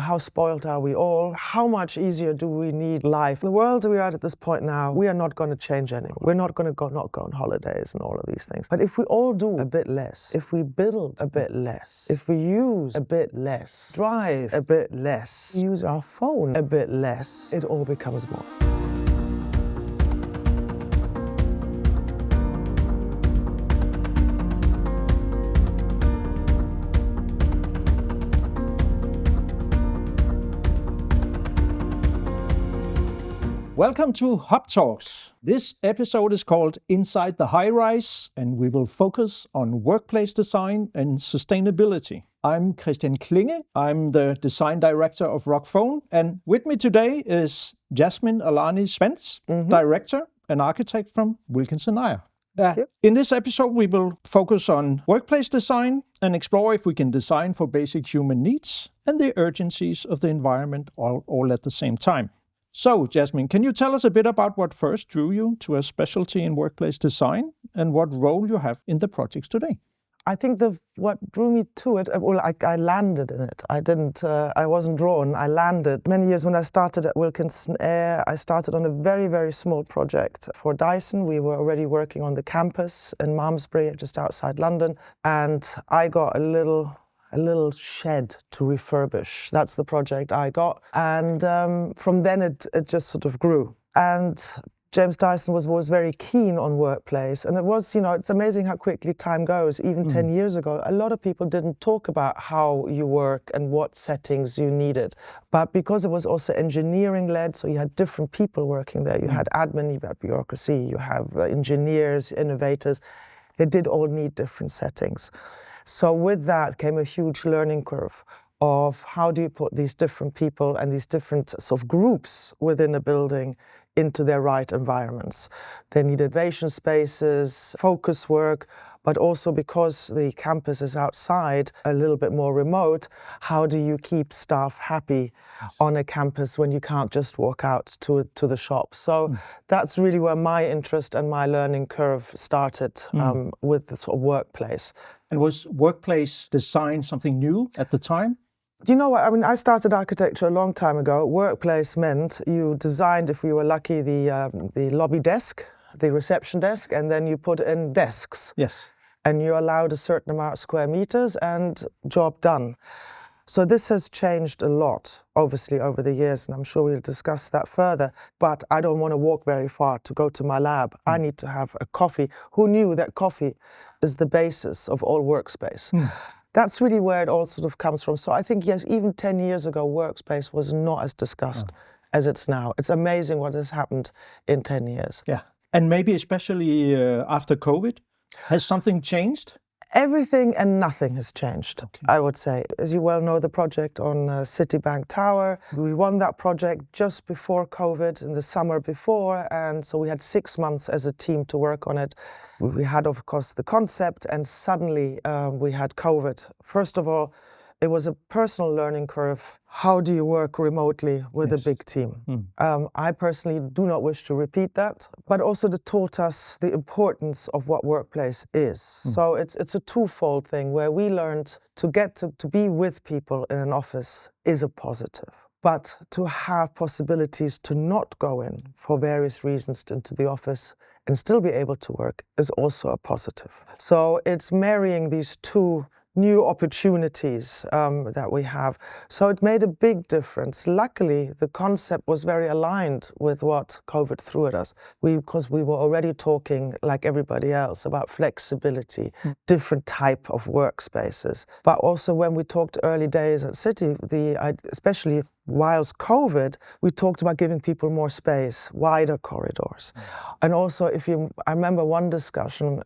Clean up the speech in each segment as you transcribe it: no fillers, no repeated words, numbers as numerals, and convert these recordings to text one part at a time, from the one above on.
how spoiled are we all? How much easier do we need life? The world we are at this point now, we are not going to change anymore. We're not going to not go on holidays and all of these things. But if we all do a bit less, if we build a bit less, if we use a bit less, drive a bit less, use our phone a bit less, it all becomes more. Welcome to HubTalks. This episode is called Inside the High Rise, and we will focus on workplace design and sustainability. I'm Christian Klinge. I'm the design director of Rockphone, and with me today is Yasmin Al-Ani Spence, director and architect from WilkinsonEyre. In this episode, we will focus on workplace design and explore if we can design for basic human needs and the urgencies of the environment all at the same time. So, Yasmin, can you tell us a bit about what first drew you to a specialty in workplace design and what role you have in the projects today? I think what drew me to it, well, I landed in it. I wasn't drawn, I landed. Many years when I started at WilkinsonEyre, I started on a very, very small project for Dyson. We were already working on the campus in Malmesbury, just outside London, and I got a little shed to refurbish. That's the project I got. And from then it just sort of grew. And James Dyson was very keen on workplace. And it was, it's amazing how quickly time goes. Even 10 years ago, a lot of people didn't talk about how you work and what settings you needed. But because it was also engineering-led, so you had different people working there. You had admin, you had bureaucracy, you have engineers, innovators. They did all need different settings. So with that came a huge learning curve of how do you put these different people and these different sort of groups within a building into their right environments. They need innovation spaces, focus work, but also because the campus is outside, a little bit more remote, how do you keep staff happy on a campus when you can't just walk out to the shop? So that's really where my interest and my learning curve started with the sort of workplace. And was workplace design something new at the time? You know what, I mean, I started architecture a long time ago. Workplace meant you designed, if we were lucky, the lobby desk, the reception desk, and then you put in desks. Yes. And you're allowed a certain amount of square meters and job done. So this has changed a lot, obviously, over the years, and I'm sure we'll discuss that further. But I don't want to walk very far to go to my lab. I need to have a coffee. Who knew that coffee is the basis of all workspace? That's really where it all sort of comes from. So I think, yes, even 10 years ago, workspace was not as discussed as it's now. It's amazing what has happened in 10 years. Yeah, and maybe especially after COVID, has something changed? Everything and nothing has changed, I would say. As you well know, the project on Citi Bank Tower, we won that project just before COVID, in the summer before, and so we had 6 months as a team to work on it. We had, of course, the concept, and suddenly we had COVID. First of all, it was a personal learning curve. How do you work remotely with a big team? I personally do not wish to repeat that, but also it taught us the importance of what workplace is. So it's a twofold thing where we learned to get to be with people in an office is a positive. But to have possibilities to not go in for various reasons into the office and still be able to work is also a positive. So it's marrying these two new opportunities that we have. So it made a big difference. Luckily, the concept was very aligned with what COVID threw at us. Because we were already talking, like everybody else, about flexibility, different type of workspaces. But also when we talked early days at Citi, especially whilst COVID, we talked about giving people more space, wider corridors. And also, I remember one discussion,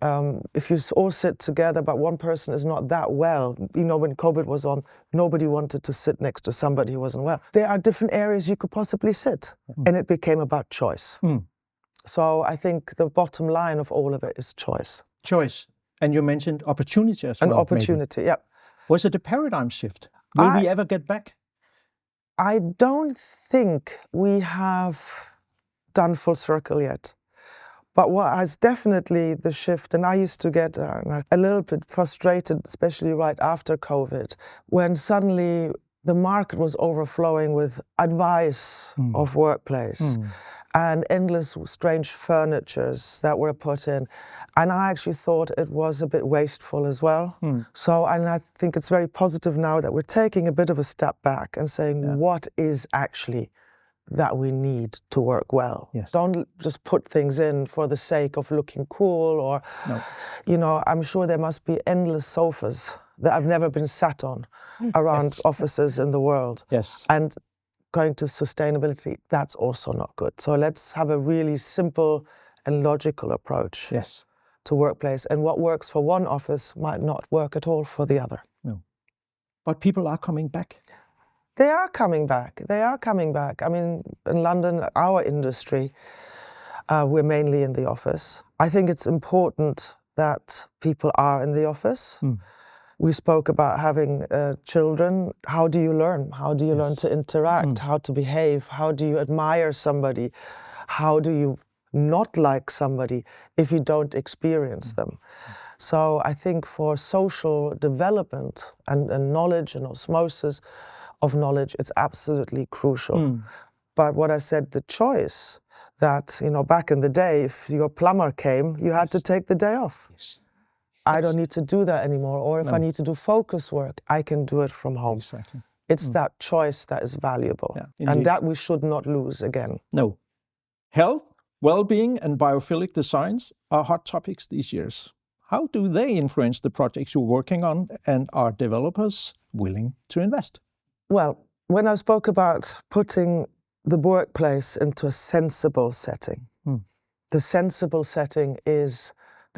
if you all sit together, but one person is not that well, when COVID was on, nobody wanted to sit next to somebody who wasn't well. There are different areas you could possibly sit, and it became about choice. So I think the bottom line of all of it is choice. Choice. And you mentioned opportunity as well. An opportunity, yeah. Was it a paradigm shift? Will we ever get back? I don't think we have done full circle yet. But what has definitely the shift, and I used to get a little bit frustrated, especially right after COVID, when suddenly the market was overflowing with advice of workplace and endless strange furnitures that were put in. And I actually thought it was a bit wasteful as well. So, and I think it's very positive now that we're taking a bit of a step back and saying, what is actually that we need to work well? Yes. Don't just put things in for the sake of looking cool or, you know, I'm sure there must be endless sofas that I've never been sat on around offices in the world. Yes. And going to sustainability, that's also not good. So let's have a really simple and logical approach to workplace. And what works for one office might not work at all for the other. No. But people are coming back. They are coming back. They are coming back. I mean, in London, our industry, we're mainly in the office. I think it's important that people are in the office. We spoke about having children. How do you learn? How do you learn to interact? How to behave? How do you admire somebody? How do you not like somebody if you don't experience them? So I think for social development and knowledge and osmosis of knowledge, it's absolutely crucial. But what I said, the choice that, you know, back in the day, if your plumber came, you had to take the day off. I don't need to do that anymore. Or if I need to do focus work, I can do it from home. Exactly. It's that choice that is valuable. And that we should not lose again. No. Health, well-being and biophilic designs are hot topics these years. How do they influence the projects you're working on, and are developers willing to invest? Well, when I spoke about putting the workplace into a sensible setting, the sensible setting is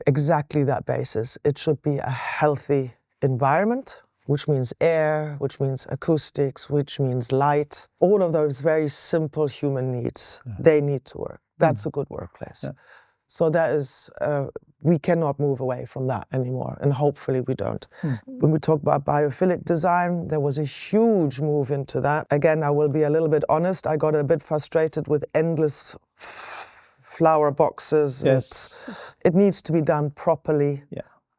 exactly that basis. It should be a healthy environment, which means air, which means acoustics, which means light. All of those very simple human needs, they need to work. That's a good workplace. So that is, we cannot move away from that anymore, and hopefully we don't. When we talk about biophilic design, there was a huge move into that. Again, I will be a little bit honest, I got a bit frustrated with endless flower boxes. It needs to be done properly.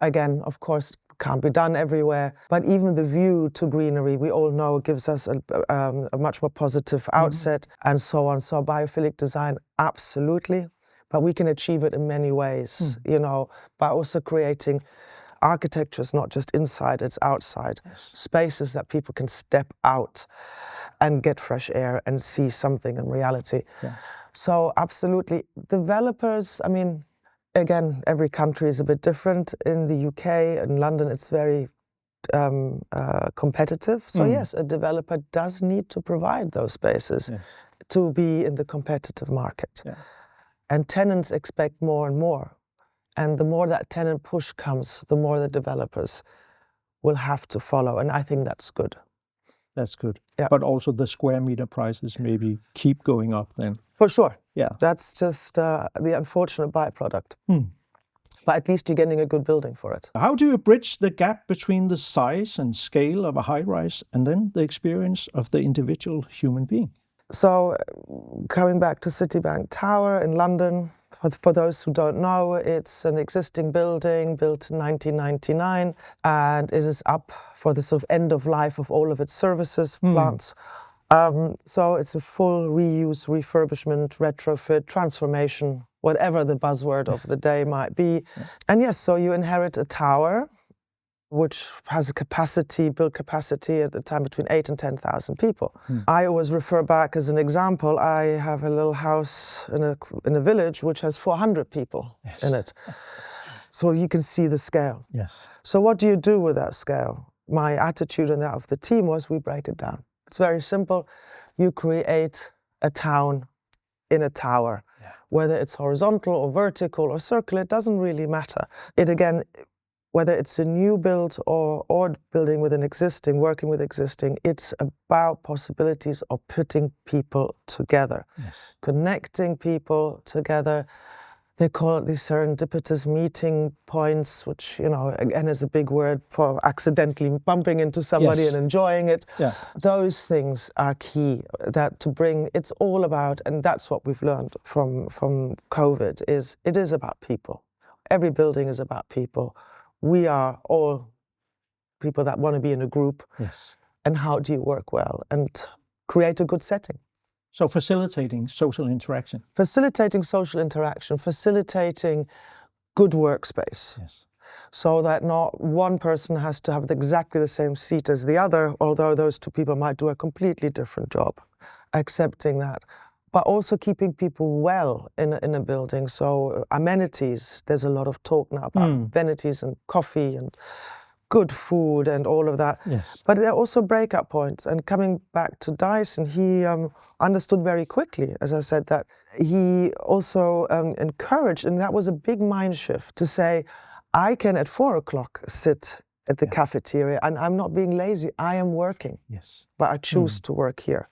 Again, of course, can't be done everywhere, but even the view to greenery, we all know, gives us a much more positive outset and so on. So biophilic design, absolutely, but we can achieve it in many ways, you know, by also creating architecture is not just inside, it's outside. Spaces that people can step out and get fresh air and see something in reality. So absolutely. Developers, I mean, again, every country is a bit different. In the UK, in London, it's very competitive. So yes, a developer does need to provide those spaces to be in the competitive market. And tenants expect more and more. And the more that tenant push comes, the more the developers will have to follow. And I think that's good. That's good. But also the square meter prices maybe keep going up then. For sure. That's just the unfortunate byproduct. But at least you're getting a good building for it. How do you bridge the gap between the size and scale of a high-rise and then the experience of the individual human being? So coming back to Citi Bank Tower in London, for those who don't know, it's an existing building built in 1999, and it is up for the sort of end of life of all of its services plants. So it's a full reuse, refurbishment, retrofit, transformation, whatever the buzzword of the day might be. And yes, so you inherit a tower which has a capacity, build capacity at the time between 8 and 10,000 people. I always refer back as an example. I have a little house in a village which has 400 people in it. So you can see the scale. So what do you do with that scale? My attitude and that of the team was we break it down. It's very simple. You create a town in a tower. Whether it's horizontal or vertical or circular, it doesn't really matter. It again, whether it's a new build or building with an existing, working with existing, it's about possibilities of putting people together, connecting people together. They call it these serendipitous meeting points, which, you know, again is a big word for accidentally bumping into somebody and enjoying it. Those things are key, that to bring, it's all about, and that's what we've learned from COVID, is it is about people. Every building is about people. We are all people that want to be in a group. and how do you work well and create a good setting. So facilitating social interaction. Facilitating social interaction, facilitating good workspace. Yes. So that not one person has to have exactly the same seat as the other, although those two people might do a completely different job. Accepting that. But also keeping people well in a building. So amenities, there's a lot of talk now about amenities and coffee and good food and all of that. Yes. But there are also breakout points. And coming back to Dyson, he understood very quickly, as I said, that he also encouraged, and that was a big mind shift, to say, I can at 4 o'clock sit at the cafeteria and I'm not being lazy, I am working. Yes. But I choose to work here.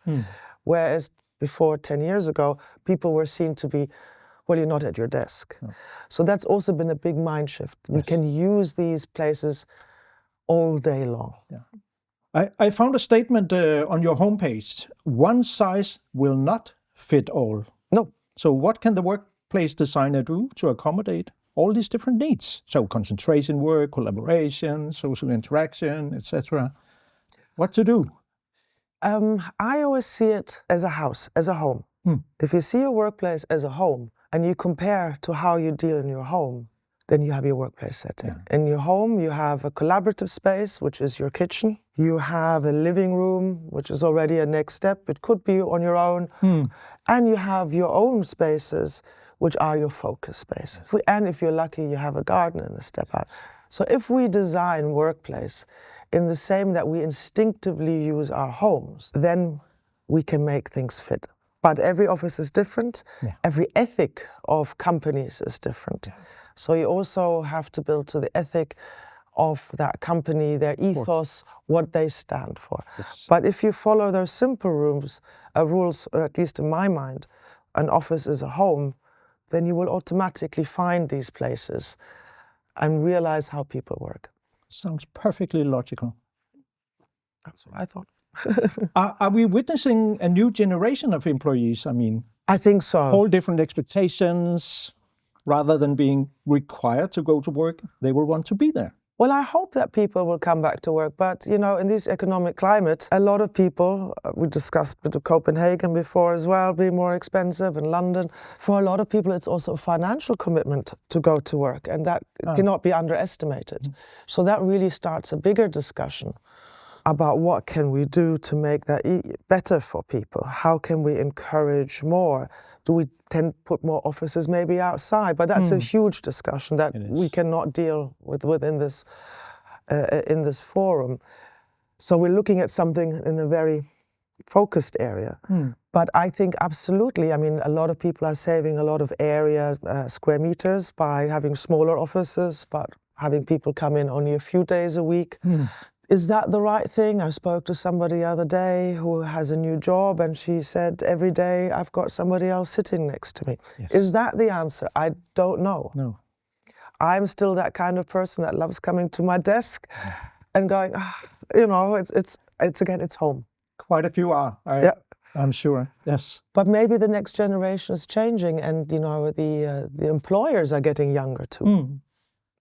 Whereas before 10 years ago, people were seen to be, well, you're not at your desk. No. So that's also been a big mind shift. Yes. We can use these places all day long. Yeah. I found a statement on your homepage. One size will not fit all. No. So what can the workplace designer do to accommodate all these different needs? So concentration work, collaboration, social interaction, etc. What to do? I always see it as a house, as a home. If you see your workplace as a home and you compare to how you deal in your home, then you have your workplace setting. Yeah. In your home, you have a collaborative space, which is your kitchen. You have a living room, which is already a next step. It could be on your own. And you have your own spaces, which are your focus spaces. And if you're lucky, you have a garden and a step out. So if we design workplace in the same that we instinctively use our homes, then we can make things fit. But every office is different. Yeah. Every ethic of companies is different. Yeah. So you also have to build to the ethic of that company, their ethos, what they stand for. Yes. But if you follow those simple rules, or at least in my mind, an office is a home, then you will automatically find these places and realize how people work. Sounds perfectly logical. That's what I thought. Are we witnessing a new generation of employees? I mean, I think so. Whole different expectations. Rather than being required to go to work, they will want to be there. Well, I hope that people will come back to work. But, you know, in this economic climate, a lot of people, we discussed Copenhagen before as well, being more expensive, and London. For a lot of people, it's also a financial commitment to go to work, and that cannot be underestimated. So that really starts a bigger discussion about what can we do to make that better for people. How can we encourage more? Do we tend to put more offices maybe outside? But that's a huge discussion that we cannot deal with within this in this forum. So we're looking at something in a very focused area. But I think absolutely, I mean, a lot of people are saving a lot of area, square meters, by having smaller offices, but having people come in only a few days a week. Is that the right thing? I spoke to somebody the other day who has a new job, and she said, every day I've got somebody else sitting next to me. Yes. Is that the answer? I don't know. No. I'm still that kind of person that loves coming to my desk and going, you know, it's home. Quite a few are, I'm sure, yes. But maybe the next generation is changing, and, you know, the employers are getting younger too.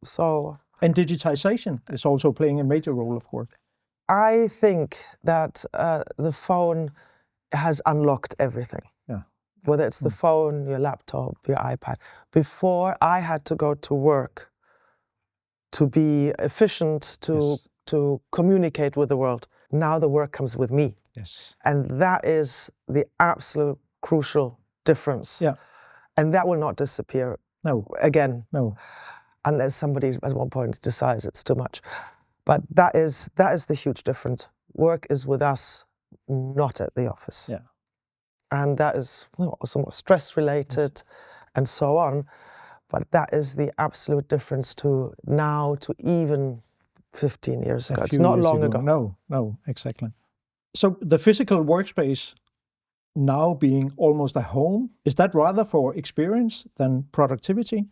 So... And digitization is also playing a major role, of course. I think that the phone has unlocked everything. Yeah. Whether it's the phone, your laptop, your iPad. Before, I had to go to work to be efficient, to communicate with the world. Now the work comes with me. Yes. And that is the absolute crucial difference. Yeah. And that will not disappear. No. Again. No. Unless somebody at one point decides it's too much. But that is the huge difference. Work is with us, not at the office. Yeah. And that is somewhat stress-related and so on. But that is the absolute difference to now to even 15 years ago. It's not long ago. No, exactly. So the physical workspace now being almost a home, is that rather for experience than productivity?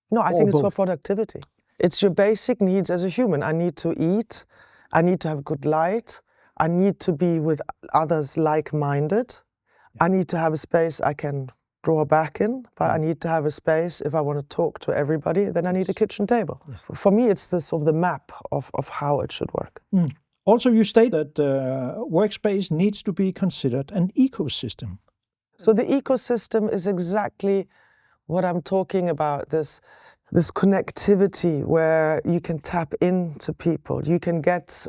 No, I think it's for productivity. It's your basic needs as a human. I need to eat, I need to have good light, I need to be with others like-minded, I need to have a space I can draw back in, but I need to have a space, if I want to talk to everybody, then I need a kitchen table. Yes. For me, it's the map of how it should work. Also, you state that workspace needs to be considered an ecosystem. So the ecosystem is exactly what I'm talking about, this connectivity where you can tap into people, you can get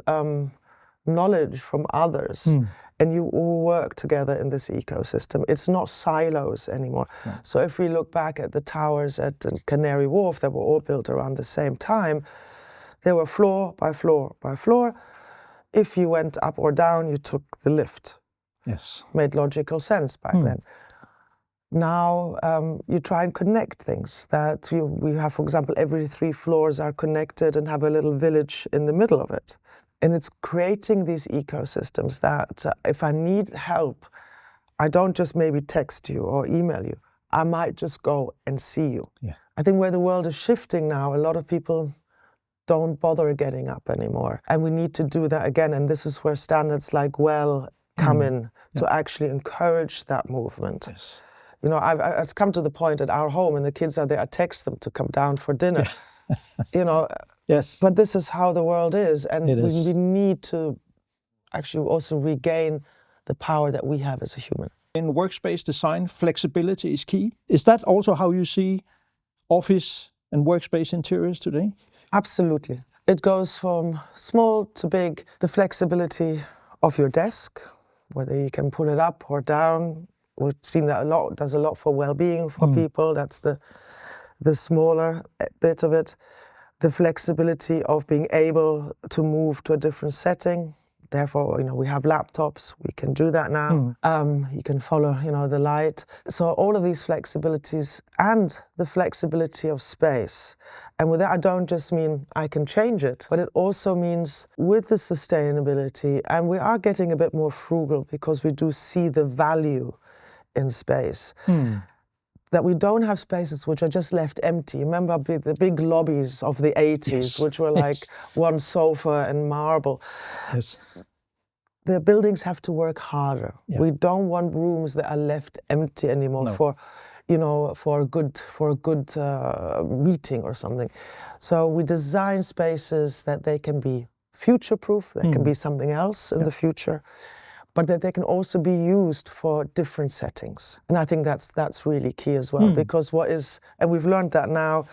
knowledge from others, and you all work together in this ecosystem. It's not silos anymore. No. So if we look back at the towers at Canary Wharf that were all built around the same time, they were floor by floor by floor. If you went up or down, you took the lift. Yes. Made logical sense back then. Now you try and connect things that we have, for example, every 3 floors are connected and have a little village in the middle of it. And it's creating these ecosystems that if I need help, I don't just maybe text you or email you. I might just go and see you. Yeah. I think where the world is shifting now, a lot of people don't bother getting up anymore. And we need to do that again. And this is where standards like WELL come in to actually encourage that movement. Yes. You know, I've come to the point at our home and the kids are there, I text them to come down for dinner. You know, yes. But this is how the world is. And we need to actually also regain the power that we have as a human. In workspace design, flexibility is key. Is that also how you see office and workspace interiors today? Absolutely. It goes from small to big. The flexibility of your desk, whether you can pull it up or down. We've seen that a lot, does a lot for well-being for people. That's the smaller bit of it. The flexibility of being able to move to a different setting. Therefore, you know, we have laptops, we can do that now. You can follow, you know, the light. So all of these flexibilities and the flexibility of space. And with that, I don't just mean I can change it, but it also means with the sustainability, and we are getting a bit more frugal because we do see the value in space. That we don't have spaces which are just left empty. Remember the big lobbies of the 80s, which were like one sofa and marble. Yes. The buildings have to work harder. Yeah. We don't want rooms that are left empty anymore for, you know, for a good meeting or something. So we design spaces that they can be future-proof, they can be something else in the future, but that they can also be used for different settings. And I think that's really key as well, because and we've learned that now,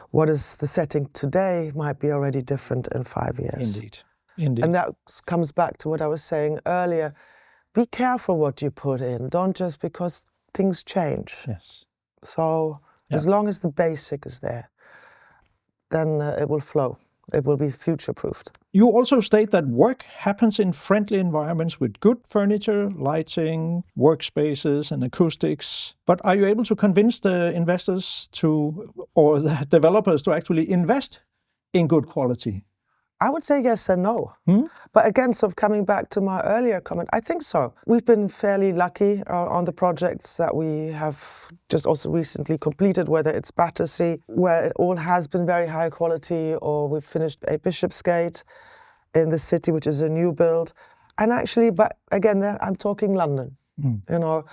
what is the setting today might be already different in 5 years. Indeed. Indeed. And that comes back to what I was saying earlier. Be careful what you put in. Don't just because things change. Yes. So as long as the basic is there, then it will flow. It will be future-proofed. You also state that work happens in friendly environments with good furniture, lighting, workspaces, and acoustics. But are you able to convince the investors or the developers to actually invest in good quality? I would say yes and no. But again, sort of coming back to my earlier comment, I think so. We've been fairly lucky on the projects that we have just also recently completed, whether it's Battersea, where it all has been very high quality, or we've finished a Bishopsgate in the city, which is a new build. And actually, but again, I'm talking London. You know,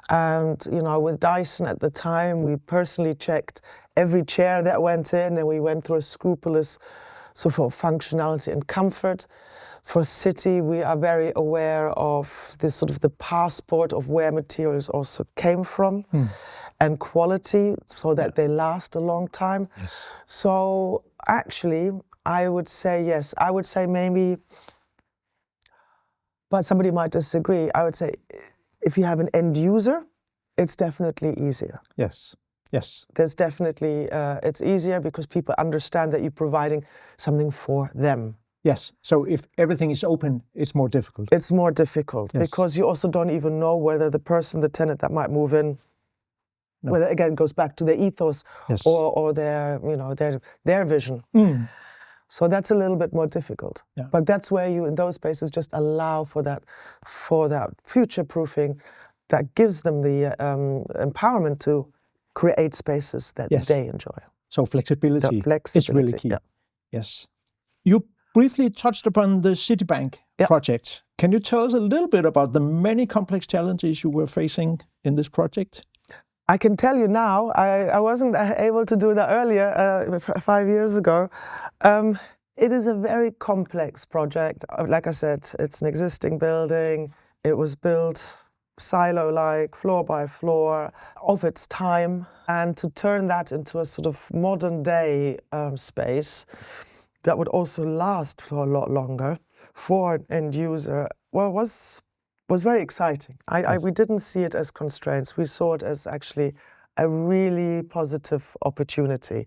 and you know, with Dyson at the time, we personally checked every chair that went in, and we went through a scrupulous sort of functionality and comfort. For Citi, we are very aware of this sort of the passport of where materials also came from and quality, so that they last a long time. Yes. So actually, I would say yes. I would say maybe, but somebody might disagree. I would say if you have an end user, it's definitely easier. Yes. Yes. There's definitely, it's easier because people understand that you're providing something for them. Yes. So if everything is open, it's more difficult. It's more difficult because you also don't even know whether the tenant that might move in, whether again goes back to their ethos or their, you know, their vision. So that's a little bit more difficult. Yeah. But that's where you, in those spaces, just allow for that future-proofing that gives them the empowerment to create spaces that they enjoy. So flexibility is really key. Yeah. Yes. You briefly touched upon the Citi Bank project. Can you tell us a little bit about the many complex challenges you were facing in this project? I can tell you now, I wasn't able to do that earlier, 5 years ago. It is a very complex project. Like I said, it's an existing building. It was built silo-like, floor by floor, of its time. And to turn that into a sort of modern-day space that would also last for a lot longer for an end user, well, was very exciting. We didn't see it as constraints. We saw it as actually a really positive opportunity.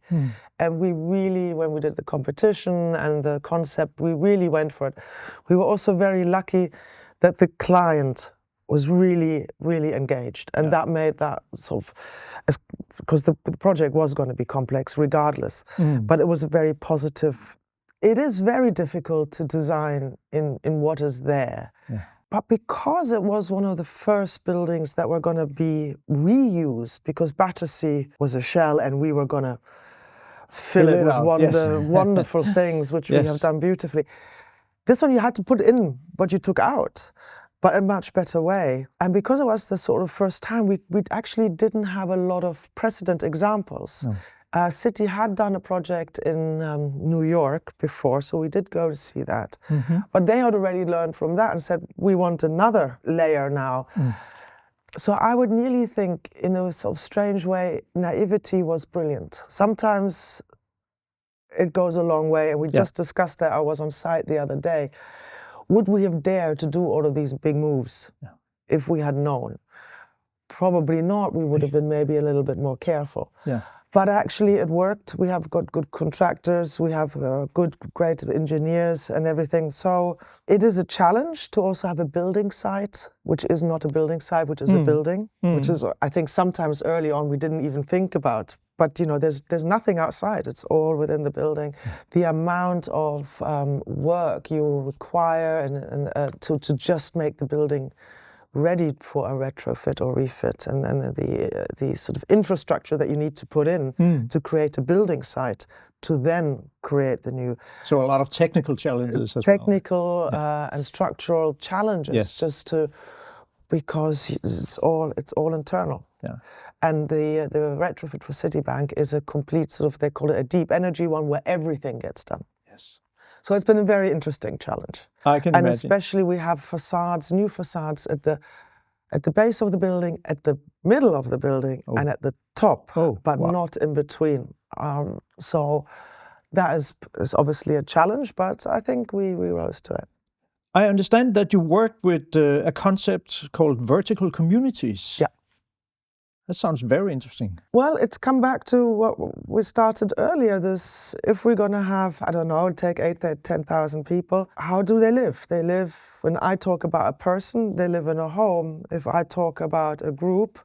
And we really, when we did the competition and the concept, we really went for it. We were also very lucky that the client was really, really engaged. And that made that sort of, because the project was going to be complex regardless, but it was a very positive. It is very difficult to design in what is there. Yeah. But because it was one of the first buildings that were going to be reused, because Battersea was a shell and we were going to fill it with wonderful things, which we have done beautifully. This one you had to put in what you took out, but in a much better way. And because it was the sort of first time, we actually didn't have a lot of precedent examples. No. Citi had done a project in New York before, so we did go to see that. But they had already learned from that and said, we want another layer now. So I would nearly think, in a sort of strange way, naivety was brilliant. Sometimes it goes a long way, and we just discussed that. I was on site the other day. Would we have dared to do all of these big moves if we had known? Probably not. We would have been maybe a little bit more careful. But actually it worked. We have got good contractors, we have great engineers and everything. So it is a challenge to also have a building site, which is not a building site, which is a building, which is, I think sometimes early on we didn't even think about. But you know, there's nothing outside, it's all within the building. The amount of work you require and to just make the building ready for a retrofit or refit, and then the sort of infrastructure that you need to put in to create a building site to then create the new. So a lot of technical challenges as well. And structural challenges, because it's all internal. And the retrofit for Citi Bank is a complete sort of, they call it a deep energy one, where everything gets done. So it's been a very interesting challenge. I can imagine. And especially we have facades, new facades at the base of the building, at the middle of the building, and at the top, but not in between. So that is obviously a challenge, but I think we rose to it. I understand that you worked with a concept called vertical communities. Yeah. That sounds very interesting. Well, it's come back to what we started earlier. This, if we're going to have, I don't know, take 10,000 people, how do they live? They live, when I talk about a person, they live in a home. If I talk about a group,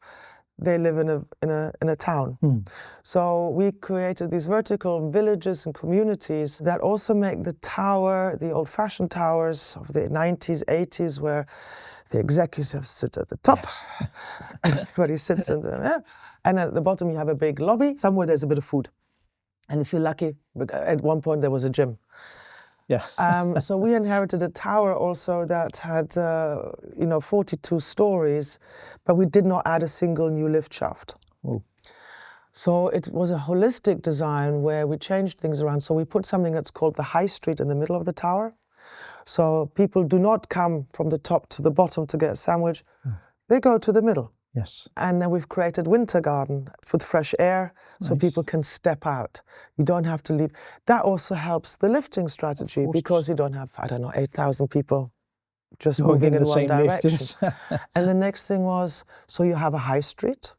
they live in a town. So we created these vertical villages and communities that also make the tower, the old-fashioned towers of the 90s, 80s, where the executives sit at the top, everybody sits in there, and at the bottom you have a big lobby. Somewhere there's a bit of food. And if you're lucky, at one point there was a gym. So we inherited a tower also that had 42 stories, but we did not add a single new lift shaft. So it was a holistic design where we changed things around. So we put something that's called the high street in the middle of the tower. So people do not come from the top to the bottom to get a sandwich. They go to the middle. And then we've created winter garden for the fresh air, so people can step out. You don't have to leave. That also helps the lifting strategy, because you don't have, 8,000 people just moving in one direction. And the next thing was, so you have a high street.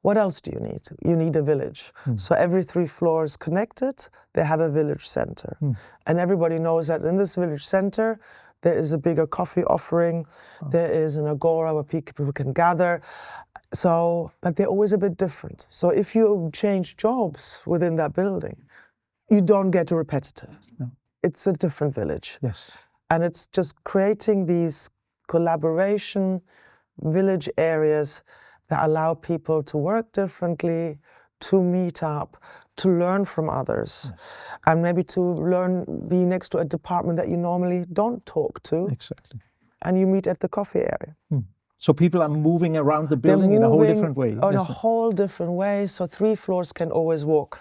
What else do you need? You need a village. So every 3 floors connected, they have a village center. And everybody knows that in this village center, there is a bigger coffee offering. There is an agora where people can gather. So, but they're always a bit different. So if you change jobs within that building, you don't get repetitive. It's a different village. And it's just creating these collaboration village areas that allow people to work differently, to meet up, to learn from others, and maybe to be next to a department that you normally don't talk to. And you meet at the coffee area. So people are moving around the building in a whole different way. In a whole different way, so 3 floors can always walk.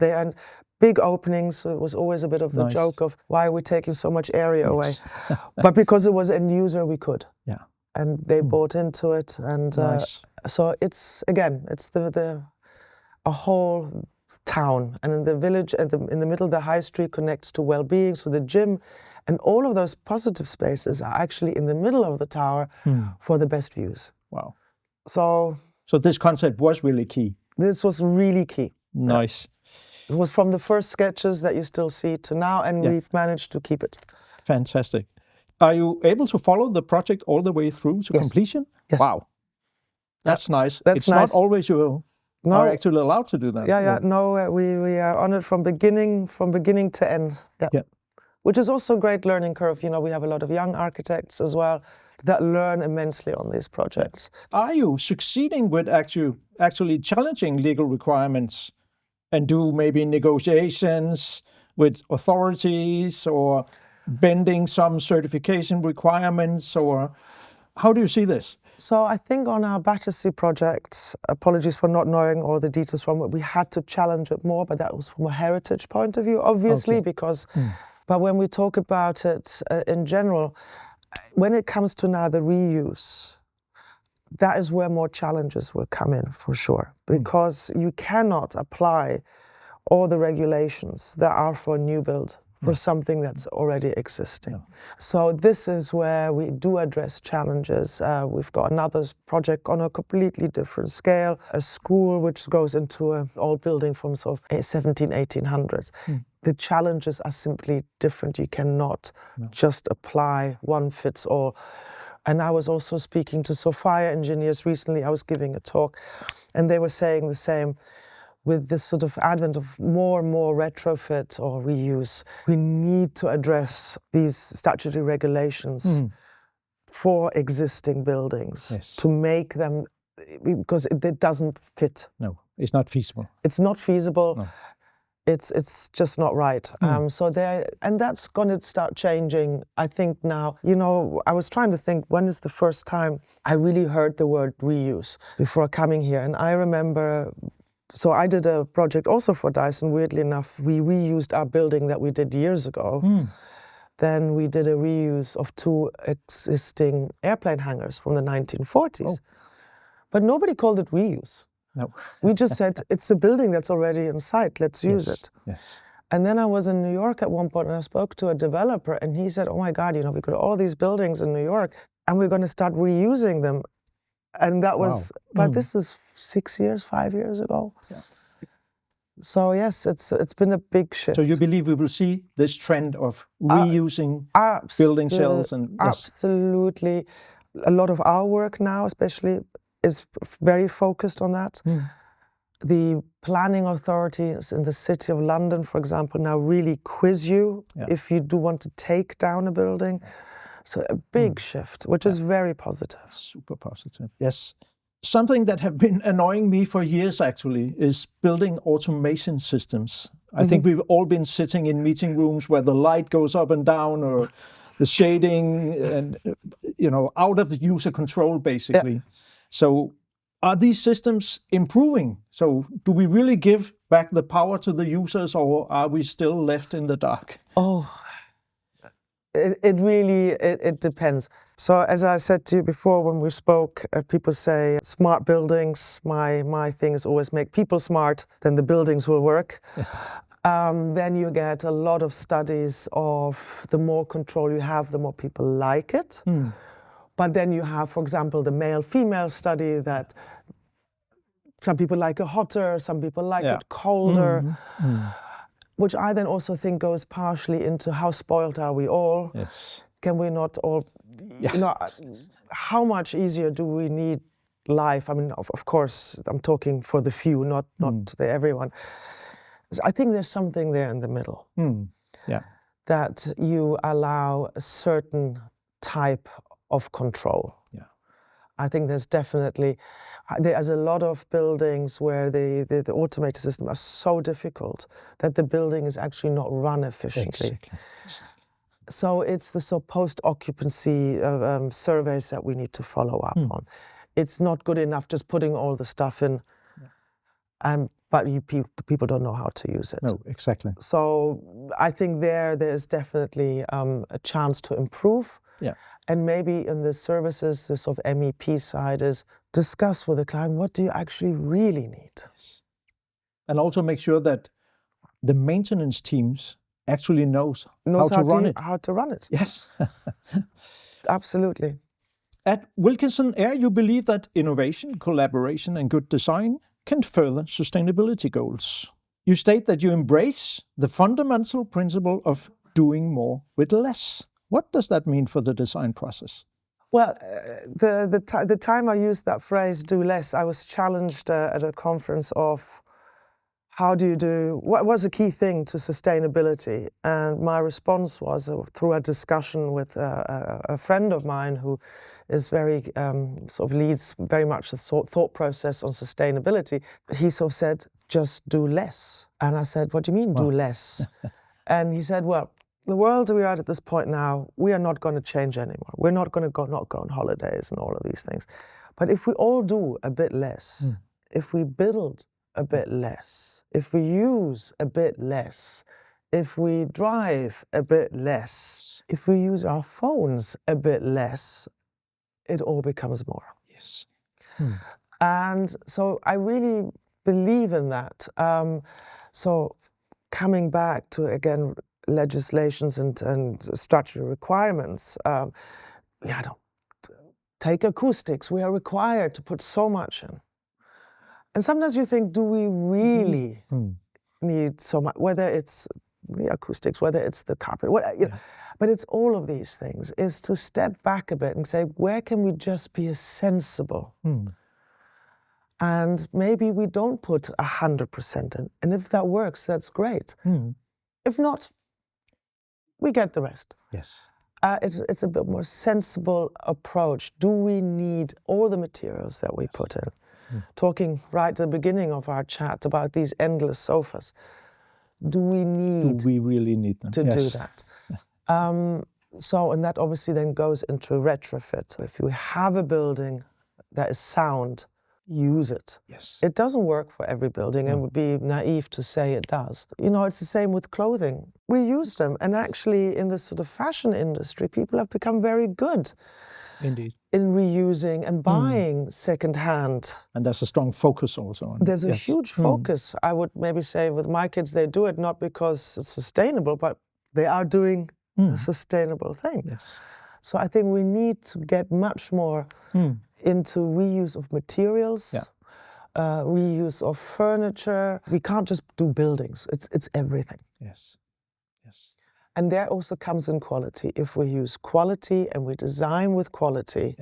And big openings. So it was always a bit of the Nice. joke of why are we taking so much area away? Yes. But because it was end user, we could. Yeah. And they bought into it. And Nice. so it's a whole town. And in the village, in the middle, the high street connects to well-being, so the gym. And all of those positive spaces are actually in the middle of the tower for the best views. Wow. So this concept was really key. this was really key. Nice. It was from the first sketches that you still see to now, and we've managed to keep it. Fantastic. Are you able to follow the project all the way through to completion? Yes. Wow. That's nice. That's it's nice. not always you are actually allowed to do that. Yeah. No, we are on it from beginning to end. Yeah. Which is also a great learning curve. You know, we have a lot of young architects as well that learn immensely on these projects. Are you succeeding with actually challenging legal requirements and do maybe negotiations with authorities or bending some certification requirements, or how do you see this? So I think on our Battersea project, apologies for not knowing all the details from it, we had to challenge it more, but that was from a heritage point of view, obviously, because, but when we talk about it in general, when it comes to now the reuse, that is where more challenges will come in for sure, because you cannot apply all the regulations that are for a new build for something that's already existing. No. So this is where we do address challenges. We've got another project on a completely different scale, a school which goes into an old building from sort of 1800s. The challenges are simply different. You cannot just apply one fits all. And I was also speaking to fire engineers recently. I was giving a talk, and they were saying the same. With this sort of advent of more and more retrofit or reuse, we need to address these statutory regulations for existing buildings to make them, because it doesn't fit. No, it's not feasible. It's not feasible. No. It's just not right. And that's going to start changing, I think now. You know, I was trying to think, when is the first time I really heard the word reuse before coming here? And I remember, so I did a project also for Dyson, weirdly enough. We reused our building that we did years ago. Then we did a reuse of 2 existing airplane hangars from the 1940s. But nobody called it reuse. No. We just said, it's a building that's already in sight, let's use it. Yes. And then I was in New York at one point, and I spoke to a developer, and he said, oh my God, you know, we got all these buildings in New York, and we're going to start reusing them. And that was, but this was 5 years ago. Yeah. So yes, it's been a big shift. So you believe we will see this trend of reusing building shells? And absolutely. A lot of our work now, especially, is very focused on that. The planning authorities in the City of London, for example, now really quiz you if you do want to take down a building. So a big shift, which is very positive. Super positive. Yes. Something that have been annoying me for years actually is building automation systems. I think we've all been sitting in meeting rooms where the light goes up and down, or the shading, and out of user control basically. Yeah. So are these systems improving? So do we really give back the power to the users, or are we still left in the dark? It really depends. So as I said to you before when we spoke, people say smart buildings. My thing is always make people smart, then the buildings will work. Then you get a lot of studies of the more control you have, the more people like it. But then you have, for example, the male-female study that some people like it hotter, some people like it colder. Which I then also think goes partially into how spoiled are we all? Yes. Can we not all, how much easier do we need life? I mean, of course, I'm talking for the few, not the everyone. So I think there's something there in the middle. That you allow a certain type of control. I think there's a lot of buildings where the automated systems are so difficult that the building is actually not run efficiently. Exactly. So it's the post-occupancy surveys that we need to follow up on. It's not good enough just putting all the stuff in. but people don't know how to use it. No, exactly. So I think there's definitely a chance to improve. Yeah. And maybe in the services, the sort of MEP side is discuss with the client, what do you actually really need? Yes. And also make sure that the maintenance teams actually knows how to run it. How to run it. Yes. Absolutely. At WilkinsonEyre, you believe that innovation, collaboration, and good design can further sustainability goals. You state that you embrace the fundamental principle of doing more with less. What does that mean for the design process? Well, the time I used that phrase, do less, I was challenged at a conference of what was a key thing to sustainability? And my response was through a discussion with a friend of mine who is very, sort of leads very much the thought process on sustainability. He sort of said, just do less. And I said, what do you mean, do less? And he said, well, the world we are at this point now, we are not going to change anymore. We're not going to not go on holidays and all of these things. But if we all do a bit less, if we build a bit less, if we use a bit less, if we drive a bit less, if we use our phones a bit less, it all becomes more. Yes. And so I really believe in that. So coming back to, again, legislations and statutory requirements, take acoustics. We are required to put so much in. And sometimes you think, do we really need so much, whether it's the acoustics, whether it's the carpet, but it's all of these things, is to step back a bit and say, where can we just be sensible? And maybe we don't put 100% in. And if that works, that's great. If not, we get the rest. Yes. It's a bit more sensible approach. Do we need all the materials that we put in? Talking right at the beginning of our chat about these endless sofas. Do we really need them to do that? And that obviously then goes into retrofit. If you have a building that is sound, use it. Yes. It doesn't work for every building, and it would be naive to say it does. It's the same with clothing. Reuse them. And actually, in the sort of fashion industry, people have become very good. Indeed. In reusing and buying second-hand. And there's a strong focus also on it. There's a huge focus. I would maybe say with my kids, they do it not because it's sustainable, but they are doing a sustainable thing. Yes. So I think we need to get much more into reuse of materials, reuse of furniture. We can't just do buildings. It's everything. Yes. Yes. And there also comes in quality. If we use quality and we design with quality,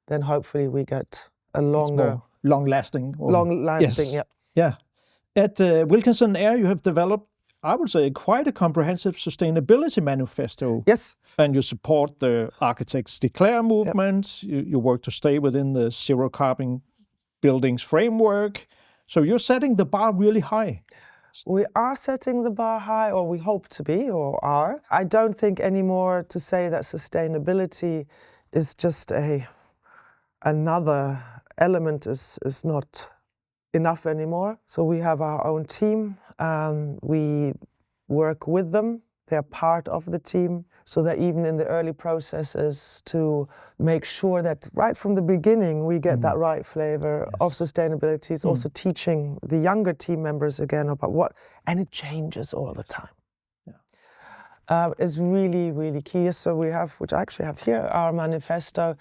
then hopefully we get a longer... long-lasting. Long-lasting, Yeah. At WilkinsonEyre, you have developed, I would say, quite a comprehensive sustainability manifesto. Yes. And you support the Architects Declare movement. You work to stay within the zero carbon buildings framework. So you're setting the bar really high. We are setting the bar high, or we hope to be, or are. I don't think anymore to say that sustainability is just another element is not enough anymore. So we have our own team. We work with them. They're part of the team, so that even in the early processes to make sure that right from the beginning we get that right flavor of sustainability. It's also teaching the younger team members again about and it changes all the time. Is really, really key. So we have, which I actually have here, our manifesto.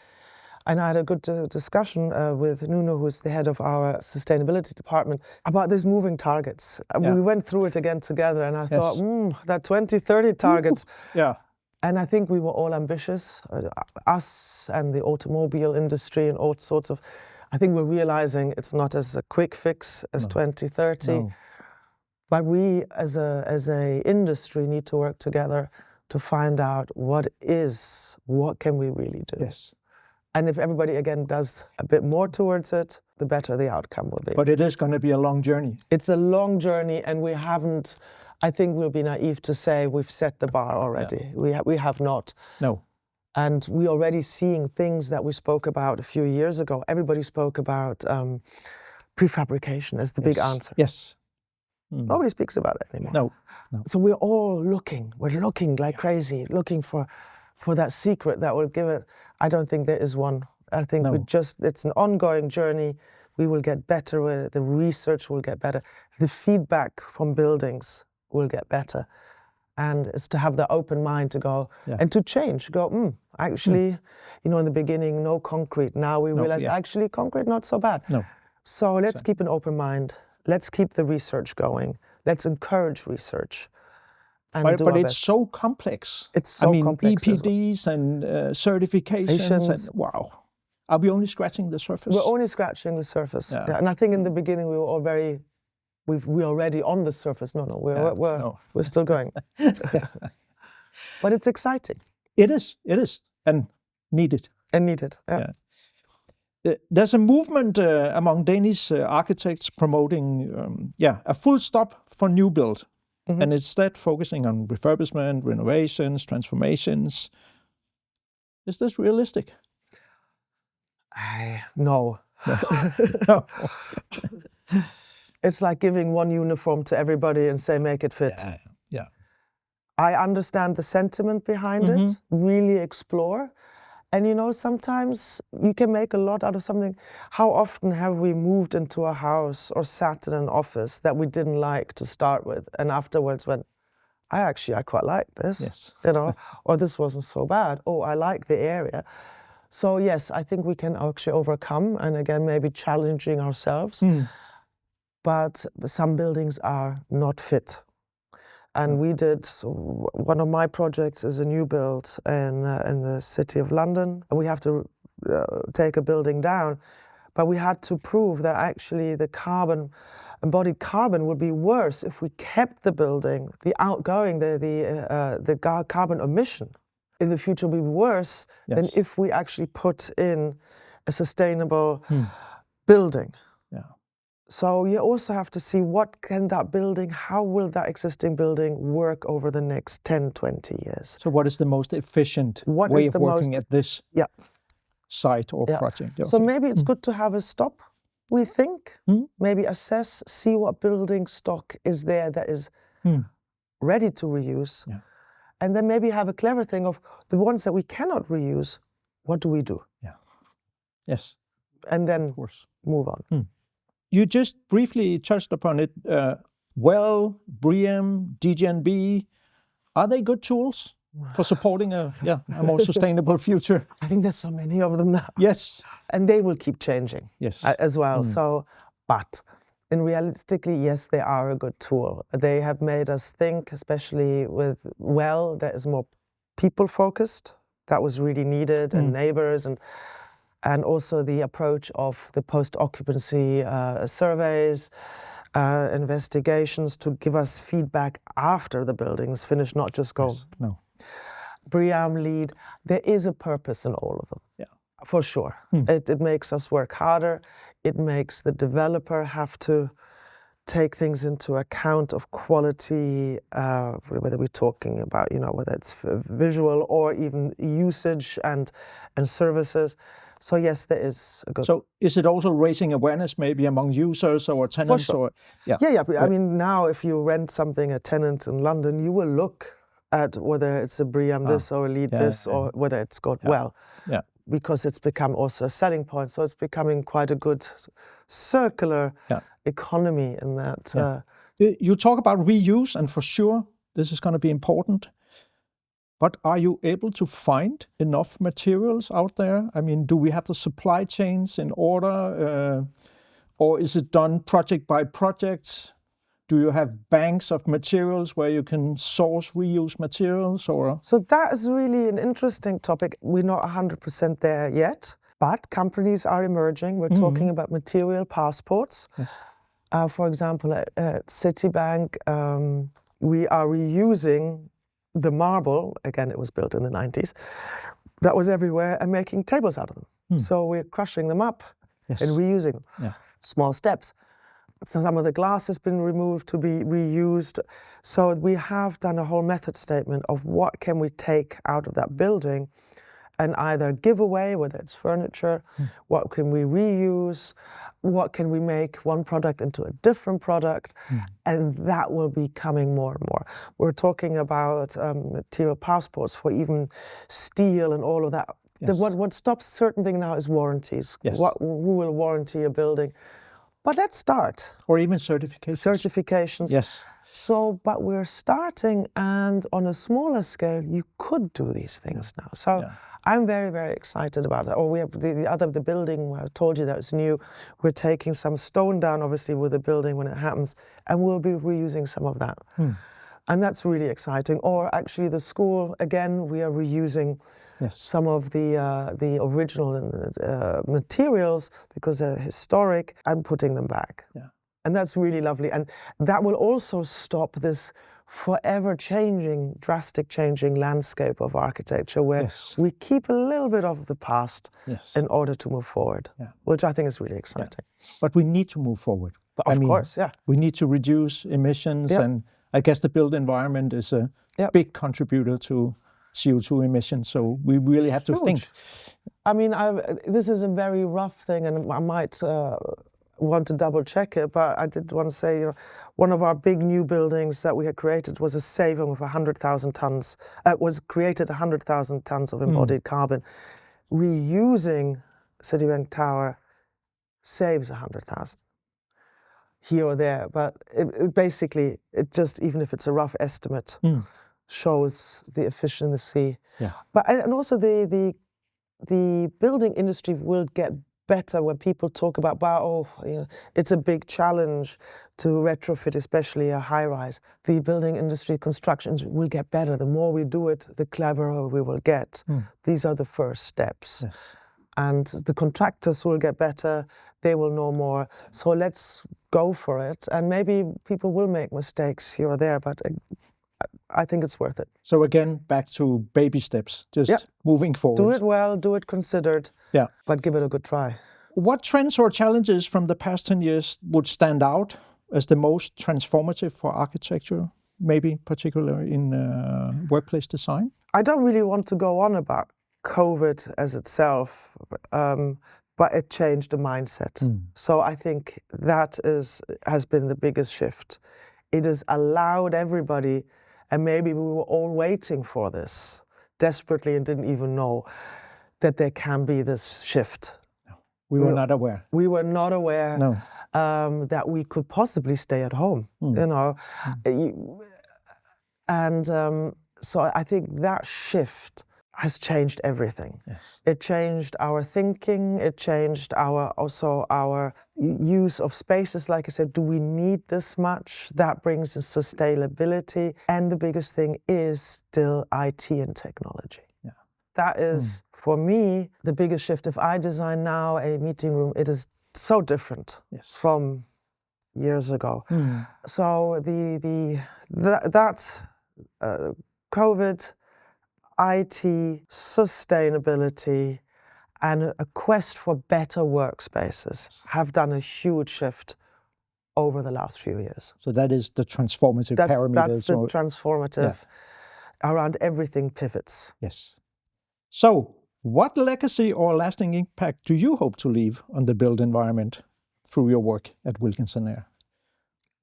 And I had a good discussion with Nuno, who's the head of our sustainability department, about these moving targets. We went through it again together, and I thought, that 2030 target. And I think we were all ambitious, us and the automobile industry and all sorts of. I think we're realizing it's not as a quick fix as 2030. No. But we, as a industry, need to work together to find out what can we really do. Yes. And if everybody, again, does a bit more towards it, the better the outcome will be. But it is going to be a long journey. It's a long journey, and I think we'll be naive to say we've set the bar already. We have not. No. And we're already seeing things that we spoke about a few years ago. Everybody spoke about prefabrication is the big answer. Yes. Nobody speaks about it anymore. No. So we're all looking. We're looking like crazy, looking for that secret that will give it. I don't think there is one. I think it's an ongoing journey. We will get better with it. The research will get better. The feedback from buildings will get better. And it's to have the open mind to go and to change. Go, actually, in the beginning, no concrete. Now we realize actually concrete not so bad. No. So let's keep an open mind. Let's keep the research going. Let's encourage research. But it's so complex. It's so complex. EPDs and certifications. And, wow. Are we only scratching the surface? We're only scratching the surface. Yeah. And I think in the beginning we were all we're already on the surface. No, we're still going. But it's exciting. It is. And needed. Yeah. There's a movement among Danish architects promoting a full stop for new build. And instead focusing on refurbishment, renovations, transformations. Is this realistic? No. No. It's like giving one uniform to everybody and say, make it fit. Yeah. I understand the sentiment behind it, really explore. And sometimes you can make a lot out of something. How often have we moved into a house or sat in an office that we didn't like to start with, and afterwards went, I quite like this, or this wasn't so bad. Oh, I like the area. So yes, I think we can actually overcome, and again, maybe challenging ourselves. But some buildings are not fit. And we did, one of my projects is a new build in the City of London. And we have to take a building down. But we had to prove that actually the embodied carbon would be worse if we kept the building, the outgoing, the carbon emission in the future will be worse than if we actually put in a sustainable building. So you also have to see how will that existing building work over the next 10, 20 years? So what is the most efficient way of working at this site or project? Okay. So maybe it's good to have a stop, we think, maybe assess, see what building stock is there that is ready to reuse. Yeah. And then maybe have a clever thing of the ones that we cannot reuse, what do we do? Yeah. Yes. And then move on. You just briefly touched upon it. BREEAM, DGNB, are they good tools for supporting a more sustainable future? I think there's so many of them now. Yes. And they will keep changing as well. So, but in realistically, yes, they are a good tool. They have made us think, especially with that is more people-focused. That was really needed, and neighbors, and also the approach of the post-occupancy surveys, investigations to give us feedback after the building is finished, not just go. Yes. No. BREEAM lead, there is a purpose in all of them, for sure. It makes us work harder. It makes the developer have to take things into account of quality, whether we're talking about, whether it's visual or even usage and services. So yes, there is a good. So is it also raising awareness maybe among users or tenants? For sure. I mean, now if you rent something, a tenant in London, you will look at whether it's a BREEAM this or a LEED this or whether it's got because it's become also a selling point. So it's becoming quite a good circular economy in that. You talk about reuse, and for sure this is going to be important. But are you able to find enough materials out there? I mean, do we have the supply chains in order? Or is it done project by project? Do you have banks of materials where you can source reuse materials? So that is really an interesting topic. We're not 100% there yet, but companies are emerging. We're talking about material passports. Yes. For example, at Citi Bank, we are reusing the marble, again, it was built in the 90s, that was everywhere, and making tables out of them. So we're crushing them up and reusing them. Yeah. Small steps. So some of the glass has been removed to be reused. So we have done a whole method statement of what can we take out of that building and either give away, whether it's furniture, what can we reuse, what can we make one product into a different product, and that will be coming more and more. We're talking about material passports for even steel and all of that. Yes. What stops certain things now is warranties. Yes. Who will warranty a building? But let's start. Or even certifications. Certifications. Yes. So, but we're starting, and on a smaller scale, you could do these things now. So I'm very, very excited about it. Or we have the building where I told you that it's new. We're taking some stone down, obviously, with the building when it happens, and we'll be reusing some of that. And that's really exciting. Or actually the school, again, we are reusing some of the original materials because they're historic and putting them back. Yeah. And that's really lovely. And that will also stop this forever changing, drastic changing landscape of architecture where we keep a little bit of the past in order to move forward, which I think is really exciting. But we need to move forward. But of course, we need to reduce emissions, and I guess the built environment is a big contributor to CO2 emissions, so we really have to think. I mean, this is a very rough thing, and I might want to double check it, but I did want to say, you know, one of our big new buildings that we had created was a saving of 100,000 tons. Was created 100,000 tons of embodied carbon. Reusing Citi Bank Tower saves 100,000 here or there, but it basically, just, even if it's a rough estimate, shows the efficiency. But and also the building industry will get better when people talk about, it's a big challenge to retrofit, especially a high-rise. The building industry construction will get better. The more we do it, the cleverer we will get. These are the first steps. And the contractors will get better. They will know more. So let's go for it. And maybe people will make mistakes here or there, but I think it's worth it. So again, back to baby steps, just moving forward. Do it well, do it considered, but give it a good try. What trends or challenges from the past 10 years would stand out as the most transformative for architecture, maybe particularly in workplace design? I don't really want to go on about COVID as itself, but it changed the mindset. So I think that has been the biggest shift. It has allowed everybody, and maybe we were all waiting for this desperately and didn't even know that there can be this shift. We were not aware. We were not aware that we could possibly stay at home, you know. So I think that shift has changed everything. It changed our thinking, it changed our use of spaces. Like I said, do we need this much? That brings in sustainability. And the biggest thing is still IT and technology. That is, for me, the biggest shift. If I design now a meeting room, it is so different from years ago. So COVID, IT, sustainability, and a quest for better workspaces have done a huge shift over the last few years. So that is the transformative parameters. That's the transformative. Around everything pivots. So, what legacy or lasting impact do you hope to leave on the built environment through your work at WilkinsonEyre?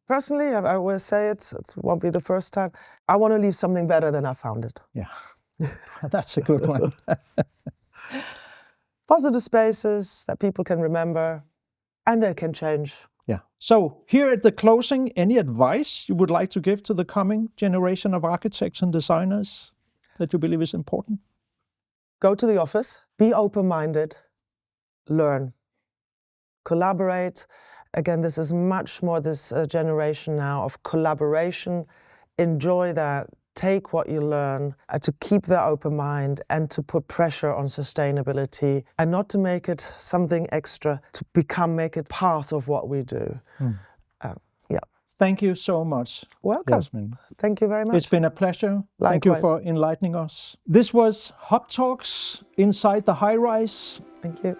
Personally, I will say it won't be the first time. I want to leave something better than I found it. That's a good one. Positive spaces that people can remember, and they can change. So, here at the closing, any advice you would like to give to the coming generation of architects and designers that you believe is important? Go to the office, be open-minded, learn, collaborate. Again, this is much more this generation now of collaboration. Enjoy that, take what you learn, to keep the open mind and to put pressure on sustainability and not to make it something extra, to make it part of what we do. Thank you so much. Welcome. Yasmin. Thank you very much. It's been a pleasure. Likewise. Thank you for enlightening us. This was HubTalks Inside the High Rise. Thank you.